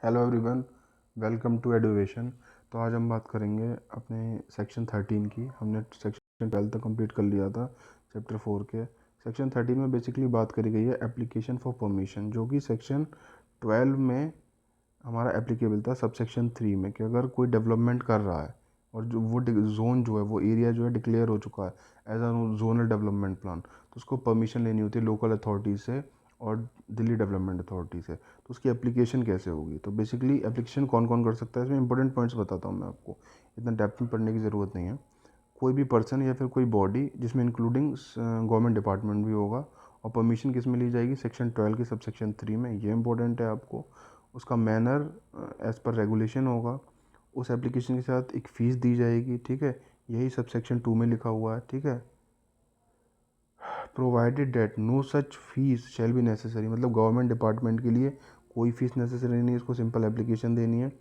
Hello everyone, welcome to Eduvation. तो आज हम बात करेंगे अपने सेक्शन 13 की। हमने सेक्शन 12 तक कंप्लीट कर लिया था चैप्टर 4 के। सेक्शन 13 में बेसिकली बात करी गई है एप्लीकेशन फॉर परमिशन, जो कि सेक्शन 12 में हमारा एप्लीकेबल था सब सेक्शन 3 में, कि अगर कोई डेवलपमेंट कर रहा है और जो वो जोन जो है, वो एरिया जो है डिक्लेयर हो चुका है as a zonal development plan, तो उसको परमिशन लेनी होती है लोकल अथॉरिटी से और दिल्ली डेवलपमेंट अथॉरिटी से। तो उसकी एप्लीकेशन कैसे होगी? तो बेसिकली एप्लीकेशन कौन कौन कर सकता है, इसमें इंपॉर्टेंट पॉइंट्स बताता हूँ मैं आपको, इतना डेप्थ में पढ़ने की ज़रूरत नहीं है। कोई भी पर्सन या फिर कोई बॉडी जिसमें इंक्लूडिंग गवर्नमेंट डिपार्टमेंट भी होगा। और परमिशन किस में ली जाएगी? सेक्शन 12 की सब सेक्शन 3 में। ये इंपॉर्टेंट है आपको। उसका मैनर एज़ पर रेगुलेशन होगा। उस एप्लीकेशन के साथ एक फ़ीस दी जाएगी, ठीक है। यही सब सेक्शन 2 में लिखा हुआ है, ठीक है। Provided that no such fees shall be necessary, मतलब गवर्नमेंट डिपार्टमेंट के लिए कोई फ़ीस नेसेसरी नहीं है, इसको सिंपल एप्लीकेशन देनी है।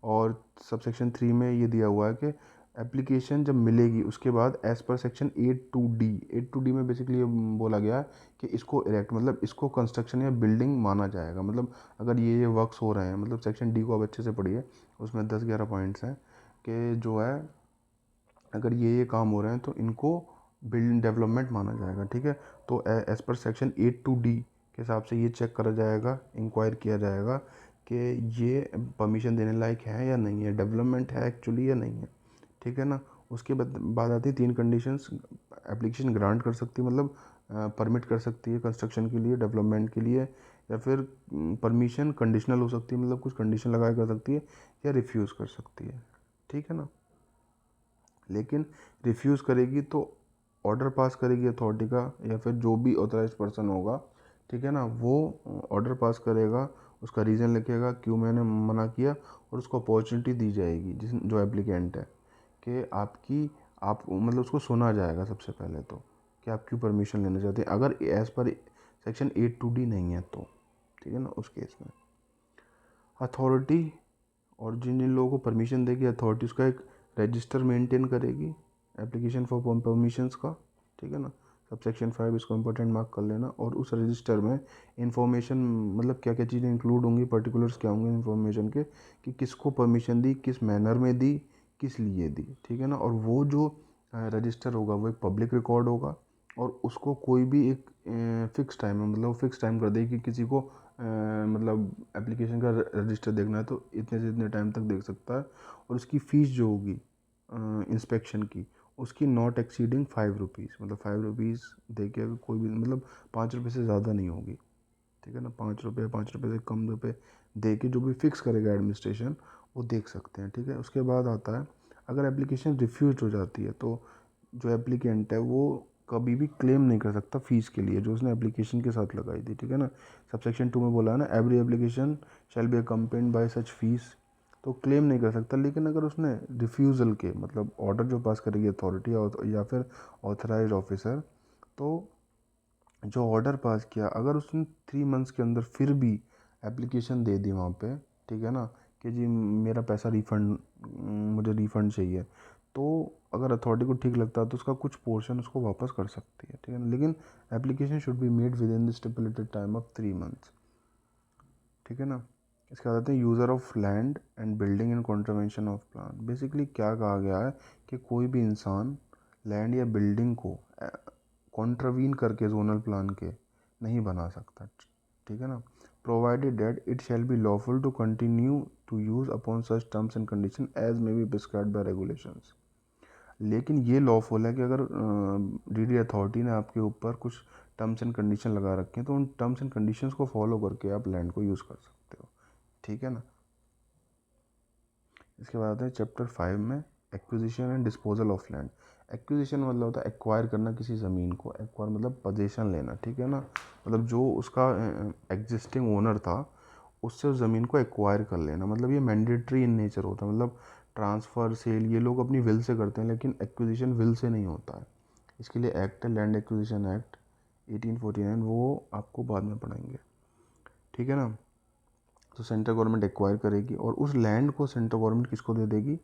और सब सेक्शन 3 में ये दिया हुआ है कि एप्लीकेशन जब मिलेगी उसके बाद as per section 8 two D में बेसिकली ये बोला गया है कि इसको इरेक्ट, मतलब इसको कंस्ट्रक्शन या बिल्डिंग माना जाएगा। मतलब अगर ये वर्क्स हो रहे हैं, मतलब सेक्शन डी को आप अच्छे से पढ़िए, उसमें 10-11 पॉइंट्स हैं कि जो है अगर ये काम हो रहे हैं तो इनको बिल्डिंग डेवलपमेंट माना जाएगा, ठीक है। तो as per section 8 two D के हिसाब से ये चेक करा जाएगा, इंक्वायर किया जाएगा कि ये परमिशन देने लायक है या नहीं है, डेवलपमेंट है एक्चुअली या नहीं है, ठीक है ना। उसके बाद आती है 3 कंडीशंस। एप्लीकेशन ग्रांट कर सकती है, मतलब परमिट कर सकती है कंस्ट्रक्शन के लिए, डेवलपमेंट के लिए, या फिर परमिशन कंडीशनल हो सकती है, मतलब कुछ कंडीशन लगा कर सकती है, या रिफ्यूज़ कर सकती है, ठीक है ना। लेकिन रिफ्यूज़ करेगी तो ऑर्डर पास करेगी अथॉरिटी का, या फिर जो भी ऑथराइज पर्सन होगा, ठीक है ना, वो ऑर्डर पास करेगा, उसका रीज़न लिखेगा क्यों मैंने मना किया, और उसको अपॉर्चुनिटी दी जाएगी जिस जो एप्लीकेंट है कि आप मतलब उसको सुना जाएगा सबसे पहले तो, कि आप क्यों परमिशन लेना चाहते हैं, अगर as per section 8 two D नहीं है तो, ठीक है ना। उस केस में अथॉरिटी और जिन जिन लोगों को परमिशन देगी अथॉरिटी, उसका एक रजिस्टर मेंटेन करेगी एप्लीकेशन फॉर परमिशंस का, ठीक है ना। सब सेक्शन 5 इसको इंपॉर्टेंट मार्क कर लेना। और उस रजिस्टर में इंफॉर्मेशन, मतलब क्या क्या चीज़ें इंक्लूड होंगी, पर्टिकुलर्स क्या होंगे इन्फॉर्मेशन के, कि किसको परमिशन दी, किस मैनर में दी, किस लिए दी, ठीक है ना। और वो जो रजिस्टर होगा वो एक पब्लिक रिकॉर्ड होगा, और उसको कोई भी एक फ़िक्स टाइम है, मतलब फ़िक्स टाइम कर दे कि किसी को मतलब एप्लीकेशन का रजिस्टर देखना है तो इतने से इतने टाइम तक देख सकता है। और उसकी फ़ीस जो होगी इंस्पेक्शन की, उसकी नॉट एक्सीडिंग 5 रुपीज़, मतलब 5 रुपीज़ दे के अगर कोई भी, मतलब 5 रुपये से ज़्यादा नहीं होगी, ठीक है ना। 5 रुपये से कम रुपये दे के जो भी फिक्स करेगा एडमिनिस्ट्रेशन, वो देख सकते हैं, ठीक है। उसके बाद आता है, अगर एप्लीकेशन रिफ्यूज हो जाती है तो जो एप्लीकेंट है वो कभी भी क्लेम नहीं कर सकता फ़ीस के लिए जो उसने एप्लीकेशन के साथ लगाई थी, ठीक है ना। सबसेक्शन 2 में बोला है ना, every application shall be accompanied bye such fees, तो क्लेम नहीं कर सकता। लेकिन अगर उसने रिफ्यूज़ल के, मतलब ऑर्डर जो पास करेगी अथॉरिटी या फिर ऑथराइज ऑफिसर, तो जो ऑर्डर पास किया, अगर उसने 3 मंथ्स के अंदर फिर भी एप्लीकेशन दे दी वहाँ पे, ठीक है ना, कि जी मेरा पैसा रिफ़ंड, मुझे रिफ़ंड चाहिए, तो अगर अथॉरिटी को ठीक लगता है तो उसका कुछ पोर्शन उसको वापस कर सकती है, ठीक है ना। लेकिन application should be made with in the stipulated time of 3 months, ठीक है ना। इसके बाद आते हैं user of land and building in contravention of plan. Basically क्या कहा गया है कि कोई भी इंसान लैंड या बिल्डिंग को कॉन्ट्रवीन करके जोनल प्लान के नहीं बना सकता, ठीक है ना। Provided that it shall be lawful to continue to use upon such terms and condition as may be prescribed by regulations. लेकिन ये लॉफुल है कि अगर डीडी अथॉरिटी ने आपके ऊपर कुछ टर्म्स एंड कंडीशन लगा रखे हैं तो उन टर्म्स एंड कंडीशंस को फॉलो करके आप लैंड को यूज़ कर सकते हो, ठीक है ना। इसके बाद आता है चैप्टर 5 में acquisition and disposal of land. Acquisition मतलब होता है एक्वायर करना किसी ज़मीन को, एक्वायर मतलब पोजीशन लेना, ठीक है ना। मतलब जो उसका एग्जिस्टिंग ओनर था उससे उस ज़मीन को एक्वायर कर लेना, मतलब ये मैंडेटरी इन नेचर होता है। मतलब ट्रांसफ़र सेल ये लोग अपनी विल से करते हैं, लेकिन एक्विजिशन विल से नहीं होता है। इसके लिए एक्ट है, लैंड एक्विजिशन एक्ट 1849, वो आपको बाद में पढ़ाएंगे, ठीक है ना। तो सेंट्रल गवर्नमेंट एक्वायर करेगी और उस लैंड को सेंट्रल गवर्नमेंट किसको दे देगी?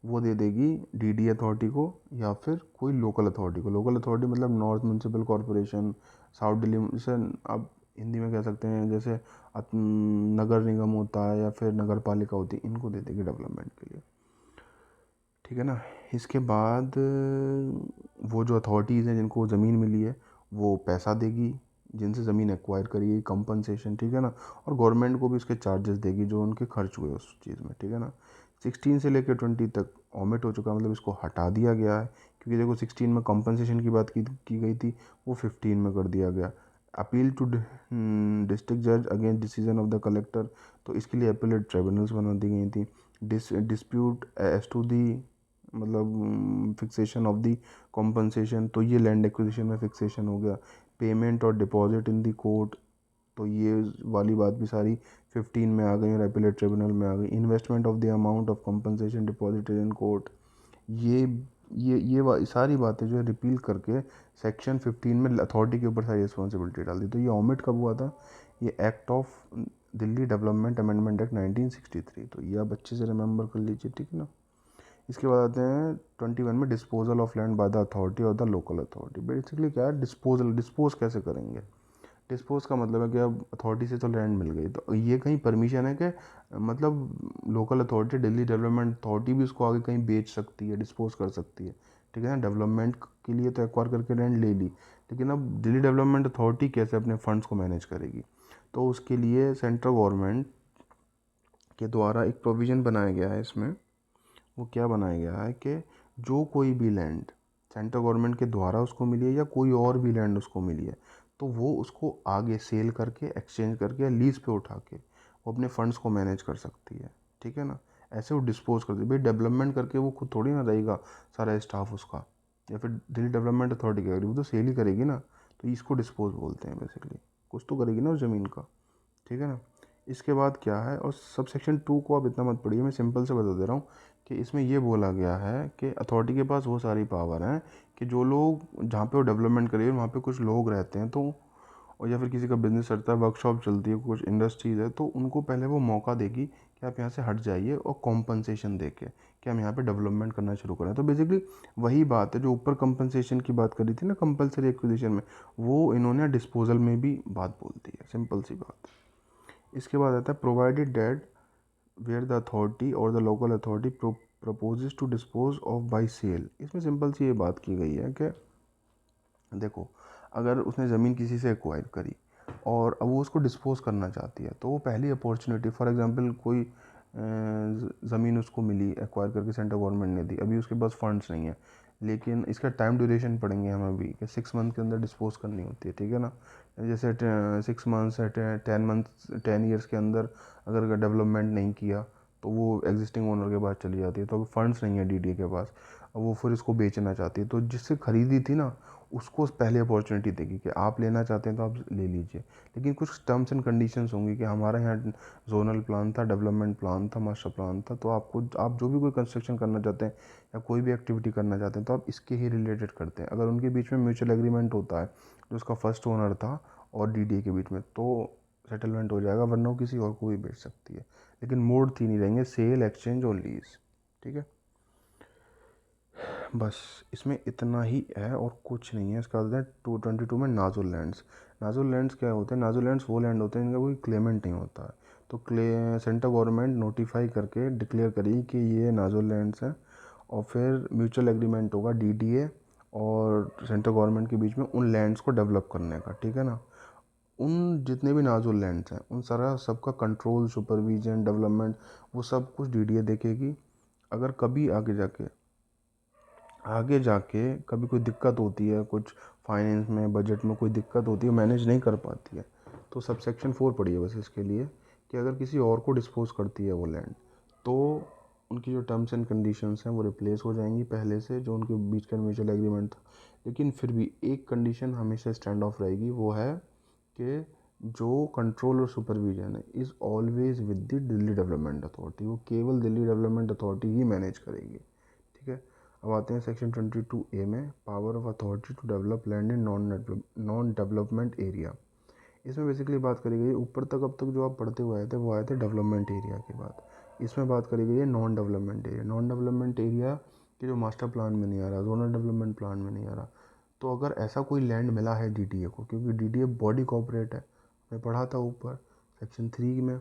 वो दे देगी डीडी अथॉरिटी को या फिर कोई लोकल अथॉरिटी को। लोकल अथॉरिटी मतलब north municipal corporation, south Delhi, जैसे अब हिंदी में कह सकते हैं जैसे नगर निगम होता है या फिर नगर पालिका होती है, इनको दे देगी डेवलपमेंट के लिए, ठीक है ना। इसके बाद वो जो अथॉरिटीज़ हैं जिनको ज़मीन मिली है वो पैसा देगी, जिनसे ज़मीन एक्वायर करिए कंपनसेशन, ठीक है ना। और गवर्नमेंट को भी उसके चार्जेस देगी जो उनके खर्च हुए उस चीज़ में, ठीक है ना। 16 से लेकर 20 तक ओमिट हो चुका, मतलब इसको हटा दिया गया है, क्योंकि देखो 16 में कंपनसेशन की बात की गई थी, वो 15 में कर दिया गया। अपील टू डिस्ट्रिक्ट जज against decision of the collector, तो इसके लिए अपीलेट ट्रिब्यूनल्स बना दी गई थी। डिस्प्यूट एज टू दी मतलब फिक्सेशन ऑफ दी कॉम्पनसेशन, तो ये लैंड एक्विजिशन में फिक्सेशन हो गया। पेमेंट और डिपॉजिट इन दी कोर्ट, तो ये वाली बात भी सारी 15 में आ गई और अपीलेट ट्रिब्यूनल में आ गई। Investment of the amount of compensation deposited in court, ये सारी बातें जो है रिपील करके सेक्शन 15 में अथॉरिटी के ऊपर सारी रिस्पॉन्सिबिलिटी डाल दी। तो ये ओमिट कब हुआ था, ये act of Delhi development amendment act 1963, तो ये आप अच्छे से रिमेंबर कर लीजिए, ठीक है ना। इसके बाद आते हैं 21 में disposal of land by the authority और द लोकल अथॉरिटी। बेसिकली क्या है, डिस्पोज कैसे करेंगे। डिस्पोज का मतलब है कि अब अथॉरिटी से तो लैंड मिल गई, तो ये कहीं परमिशन है कि मतलब local authority Delhi development authority भी उसको आगे कहीं बेच सकती है, डिस्पोज कर सकती है, ठीक है ना। डेवलपमेंट के लिए तो एक्वायर करके लैंड ले ली, लेकिन अब दिल्ली डेवलपमेंट अथॉरिटी कैसे अपने फंड्स को मैनेज करेगी, तो उसके लिए सेंट्रल गवर्नमेंट के द्वारा एक प्रोविज़न बनाया गया है इसमें। वो क्या बनाया गया है कि जो कोई भी लैंड सेंट्रल गवर्नमेंट के द्वारा उसको मिली है या कोई और भी लैंड उसको मिली है, तो वो उसको आगे सेल करके, एक्सचेंज करके या लीज पे उठा के वो अपने फंड्स को मैनेज कर सकती है, ठीक है ना। ऐसे वो डिस्पोज कर दी भाई, डेवलपमेंट करके वो खुद थोड़ी ना रहेगा सारा स्टाफ उसका, या फिर दिल्ली डेवलपमेंट अथॉरिटी क्या करेगी, वो तो सेल ही करेगी ना। तो इसको डिस्पोज बोलते हैं, बेसिकली कुछ तो करेगी ना उस ज़मीन का, ठीक है ना। इसके बाद क्या है, और सब सेक्शन 2 को आप इतना मत पढ़िए, मैं सिंपल से बता दे रहा हूँ कि इसमें ये बोला गया है कि अथॉरिटी के पास वो सारी पावर हैं कि जो लोग जहाँ पे वो डेवलपमेंट करिए वहाँ पे कुछ लोग रहते हैं, तो और या फिर किसी का बिजनेस चलता है, वर्कशॉप चलती है, कुछ इंडस्ट्रीज़ है, तो उनको पहले वो मौका देगी कि आप यहाँ से हट जाइए और कॉम्पनसेशन दे के कि हम यहाँ पे डेवलपमेंट करना शुरू करें। तो बेसिकली वही बात है जो ऊपर कंपनसेशन की बात करी थी ना कंपलसरी एक्विजिशन में, वो इन्होंने डिस्पोजल में भी बात बोल दी है, सिंपल सी बात। इसके बाद आता है provided that where the authority और the local authority proposes to dispose of by sale. इसमें सिंपल सी ये बात की गई है कि देखो, अगर उसने ज़मीन किसी से एक्वायर करी और अब वो उसको डिस्पोज करना चाहती है, तो वो पहली अपॉर्चुनिटी, फॉर एग्जांपल कोई ज़मीन उसको मिली एक्वायर करके, सेंट्रल गवर्नमेंट ने दी, अभी उसके पास फंड्स नहीं है, लेकिन इसका टाइम ड्यूरेशन पड़ेंगे हमें भी कि 6 मंथ के अंदर डिस्पोज करनी होती है, ठीक है ना। जैसे 6 मंथ्स है, 10 मंथ्स, 10 ईयर्स के अंदर अगर डेवलपमेंट नहीं किया तो वो एग्जिस्टिंग ओनर के पास चली जाती है, तो अभी फंड्स नहीं है डीडीए के पास, अब वो फिर इसको बेचना चाहती है, तो जिससे ख़रीदी थी ना उसको पहले अपॉर्चुनिटी देगी कि आप लेना चाहते हैं तो आप ले लीजिए, लेकिन कुछ टर्म्स एंड कंडीशंस होंगी कि हमारा यहाँ जोनल प्लान था, डेवलपमेंट प्लान था, मास्टर प्लान था, तो आपको आप जो भी कोई कंस्ट्रक्शन करना चाहते हैं या कोई भी एक्टिविटी करना चाहते हैं तो आप इसके ही रिलेटेड करते हैं। अगर उनके बीच में म्यूचुअल एग्रीमेंट होता है जो उसका फर्स्ट ओनर था और डीडीए के बीच में, तो सेटलमेंट हो जाएगा, वरना वो किसी और को भी बेच सकती है, लेकिन मोड 3 ही रहेंगे, सेल, एक्सचेंज और लीज, ठीक है। बस इसमें इतना ही है और कुछ नहीं है। इसका है 222 में नाजुल लैंड्स। नाजुल लैंड्स क्या होते हैं, नाजुल लैंड्स वो लैंड होते हैं जिनका कोई क्लेमेंट नहीं होता है, तो सेंट्रल गवर्नमेंट नोटिफाई करके डिक्लेयर करी कि ये नाजुल लैंड्स हैं, और फिर म्यूचुअल एग्रीमेंट होगा डीडीए और सेंट्रल गवर्नमेंट के बीच में उन लैंड्स को डेवलप करने का, ठीक है ना। उन जितने भी नाजुल लैंड्स हैं उन सारा सबका कंट्रोल, सुपरविजन, डेवलपमेंट, वो सब कुछ डीडीए देखेगी। अगर कभी आगे जाके कभी कोई दिक्कत होती है, कुछ फाइनेंस में, बजट में कोई दिक्कत होती है, मैनेज नहीं कर पाती है, तो सब सेक्शन 4 पड़ी है बस इसके लिए कि अगर किसी और को डिस्पोज करती है वो लैंड, तो उनकी जो टर्म्स एंड कंडीशंस हैं वो रिप्लेस हो जाएंगी पहले से जो उनके बीच का म्यूचुअल एग्रीमेंट था। लेकिन फिर भी एक कंडीशन हमेशा स्टैंड ऑफ रहेगी, वो है कि जो कंट्रोल और सुपरविजन है is always with the Delhi development authority, वो केवल दिल्ली डेवलपमेंट अथॉरिटी ही मैनेज करेगी, ठीक है। अब आते हैं सेक्शन 22A में, power of authority to develop land in non development area. इसमें बेसिकली बात करी गई ऊपर तक, अब तक जो आप पढ़ते हुए आए थे वो आए थे डेवलपमेंट एरिया के बाद, इसमें बात करी गई है non development area. Non development area के जो मास्टर प्लान में नहीं आ रहा, जोनल डेवलपमेंट प्लान में नहीं आ रहा, तो अगर ऐसा कोई लैंड मिला है डीडीए को, क्योंकि डीडीए बॉडी कॉर्पोरेट है, मैं पढ़ा था ऊपर सेक्शन 3 में,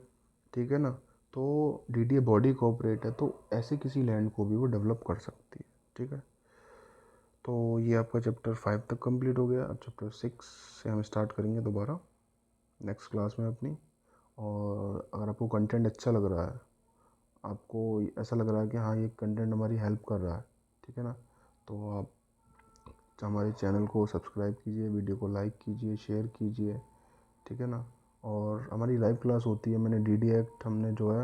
ठीक है ना। तो DDA बॉडी कोऑपरेट है, तो ऐसे किसी लैंड को भी वो डेवलप कर सकती है, ठीक है। तो ये आपका चैप्टर 5 तक कंप्लीट हो गया। अब चैप्टर 6 से हम स्टार्ट करेंगे दोबारा नेक्स्ट क्लास में अपनी। और अगर आपको कंटेंट अच्छा लग रहा है, आपको ऐसा लग रहा है कि हाँ ये कंटेंट हमारी हेल्प कर रहा है, ठीक है ना, तो आप हमारे चैनल को सब्सक्राइब कीजिए, वीडियो को लाइक कीजिए, शेयर कीजिए, ठीक है ना। और हमारी लाइव क्लास होती है, मैंने DD एक्ट हमने जो है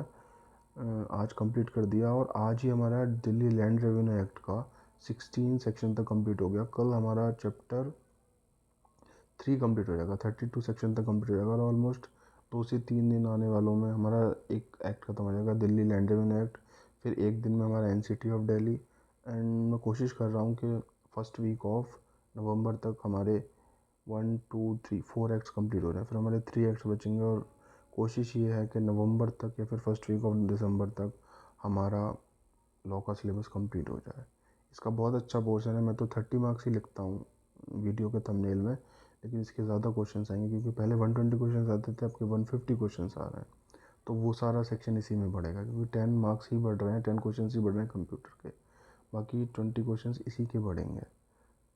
आज कंप्लीट कर दिया, और आज ही हमारा दिल्ली लैंड रेवेन्यू एक्ट का 16 सेक्शन तक कंप्लीट हो गया। कल हमारा चैप्टर 3 कंप्लीट हो जाएगा, 32 सेक्शन तक कंप्लीट हो जाएगा, और ऑलमोस्ट 2 से 3 दिन आने वालों में हमारा एक एक्ट खत्म हो जाएगा, दिल्ली लैंड रेवेन्यू एक्ट। फिर एक दिन में हमारा NCT ऑफ दिल्ली। एंड मैं कोशिश कर रहा हूँ कि फर्स्ट वीक ऑफ नवंबर तक हमारे 1 2 3 4 एक्ट्स कंप्लीट हो जाए, फिर हमारे 3 एक्ट्स बचेंगे। और कोशिश ये है कि नवंबर तक या फिर फर्स्ट वीक ऑफ दिसंबर तक हमारा लॉ का सिलेबस कंप्लीट हो जाए। इसका बहुत अच्छा पोर्शन है, मैं तो 30 मार्क्स ही लिखता हूँ वीडियो के थंबनेल में, लेकिन इसके ज़्यादा क्वेश्चंस आएंगे, क्योंकि पहले 120 क्वेश्चंस आते थे, आपके 150 क्वेश्चंस आ रहे हैं। तो वो सारा सेक्शन इसी में बढ़ेगा, क्योंकि 10 मार्क्स ही बढ़ रहे हैं, 10 क्वेश्चन ही बढ़ रहे हैं कंप्यूटर के, बाकी 20 क्वेश्चन इसी के बढ़ेंगे।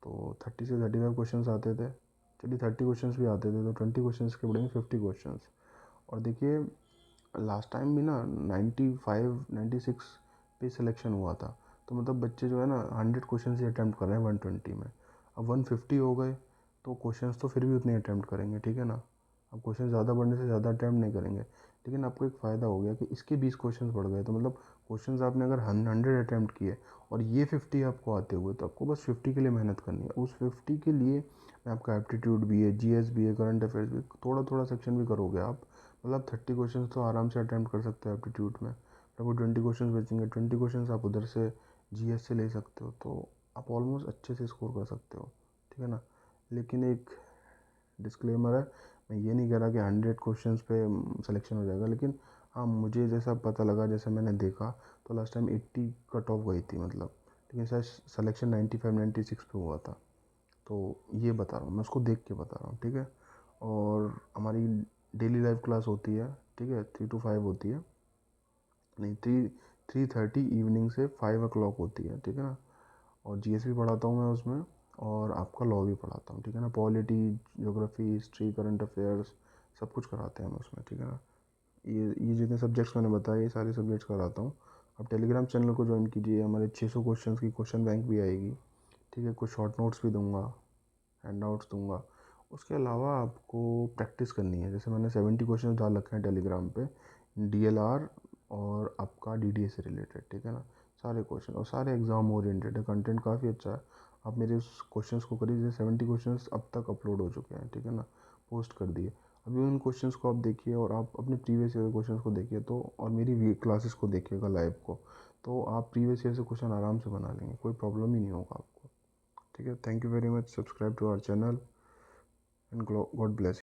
तो 30 से 35 क्वेश्चन आते थे, चलिए 30 क्वेश्चन भी आते थे, तो 20 क्वेश्चन के बढ़ेंगे 50 क्वेश्चन। और देखिए लास्ट टाइम भी ना 95 96 पे सिलेक्शन हुआ था, तो मतलब बच्चे जो है ना 100 क्वेश्चन ही अटैम्प्ट कर रहे हैं 120 में। अब 150 हो गए तो क्वेश्चंस तो फिर भी उतने अटैम्प्ट करेंगे, ठीक है ना। अब क्वेश्चन ज़्यादा बढ़ने से ज़्यादा अटैम्प्ट नहीं करेंगे, लेकिन आपको एक फ़ायदा हो गया कि इसके 20 क्वेश्चन बढ़ गए, तो मतलब क्वेश्चन आपने अगर 100 अटैम्प्ट किए और ये 50 आपको आते हुए, तो आपको बस 50 के लिए मेहनत करनी है। उस 50 के लिए मैं आपका एप्टीट्यूड भी है, GS भी है, करंट अफेयर्स भी, थोड़ा थोड़ा सेक्शन भी करोगे आप, मतलब 30 क्वेश्चन तो आराम से अटैम्प्ट कर सकते हो एप्टीट्यूड में। आपको 20 क्वेश्चन बचेंगे, 20 क्वेश्चन आप उधर से GS से ले सकते हो, तो आप ऑलमोस्ट अच्छे से स्कोर कर सकते हो, ठीक है ना। लेकिन एक डिस्क्लेमर है, मैं ये नहीं कह रहा कि 100 क्वेश्चंस पे सिलेक्शन हो जाएगा, लेकिन हाँ मुझे जैसा पता लगा, जैसा मैंने देखा, तो लास्ट टाइम 80 कट ऑफ गई थी मतलब, लेकिन शायद सिलेक्शन 95 96 पे हुआ था। तो ये बता रहा हूँ, मैं उसको देख के बता रहा हूँ, ठीक है। और हमारी डेली लाइव क्लास होती है, ठीक है, 3 to 5 होती है, नहीं 3:30 इवनिंग से 5 o'clock होती है, ठीक है ना। और GS भी पढ़ाता हूँ मैं उसमें, और आपका लॉ भी पढ़ाता हूँ, ठीक है ना। Polity, geography, history, current affairs सब कुछ कराते हैं हम उसमें, ठीक है ना। ये जितने सब्जेक्ट्स मैंने बताए, ये सारे सब्जेक्ट्स कराता हूँ। आप टेलीग्राम चैनल को ज्वाइन कीजिए, हमारे 600 क्वेश्चन की क्वेश्चन बैंक भी आएगी, ठीक है। कुछ शॉर्ट नोट्स भी दूंगा, हैंड आउट्स दूंगा। उसके अलावा आपको प्रैक्टिस करनी है, जैसे मैंने 70 क्वेश्चन डाल रखे हैं टेलीग्राम पे, DLR और आपका DDA से रिलेटेड, ठीक है ना। सारे क्वेश्चन और सारे एग्ज़ाम ओरिएंटेड है, कंटेंट काफ़ी अच्छा है। आप मेरे उस क्वेश्चंस को करिए, जैसे 70 क्वेश्चंस अब तक अपलोड हो चुके हैं, ठीक है ना, पोस्ट कर दिए। अभी उन क्वेश्चंस को आप देखिए, और आप अपने प्रीवियस ईयर क्वेश्चंस को देखिए, तो और मेरी क्लासेस को देखिएगा लाइव को, तो आप प्रीवियस ईयर से क्वेश्चन आराम से बना लेंगे, कोई प्रॉब्लम ही नहीं होगा आपको, ठीक है। Thank you very much, subscribe to our channel and God bless.